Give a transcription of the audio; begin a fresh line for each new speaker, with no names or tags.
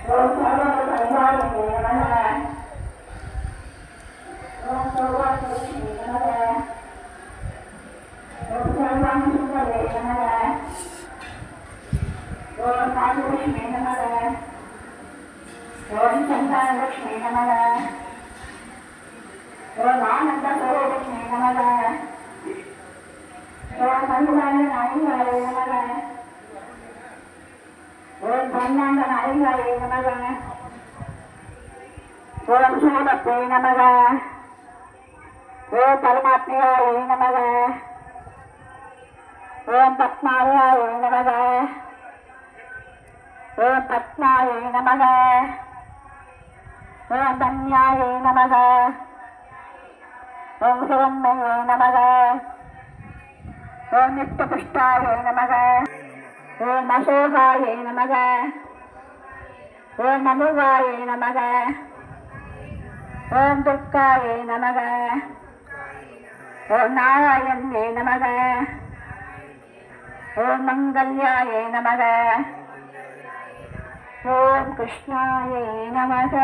ஓம் சர்வபூதாய நமக. ஓம் சர்வாத்மனே நமக. ஓம் சர்வாத்மனே நமக. ஓம் சாதுலக்ஷ்மி நமக. ஓம் சந்தானலக்ஷ்மி நமக. ஓம் ஆனந்தஸ்வரூபிணி நமக. ஓம் சந்தான நாயிகாய நமக. ஓம் பிரம்மாண்ட நாயிகாய நமக. ஓம் சூலப்பே நமக. ஓம் பரமாத்மியாய நமக. ஓம் பத்மாயாய நமக. ஓம் பத்மாய நமக. ஓம் தன்யாய நமக. ஓம் சிவன்மயே நமக. ஓம் நித்தபுஷ்டாய நமக. ஓம் அசோகாய நமக. ஓம் அமுகாய நமக. ஓம் துர்காய நமக. ஓம் நாராயண்யே நமக. ஓம் மங்கல்யாய நமக. ஓம் கிருஷ்ணாய நமக.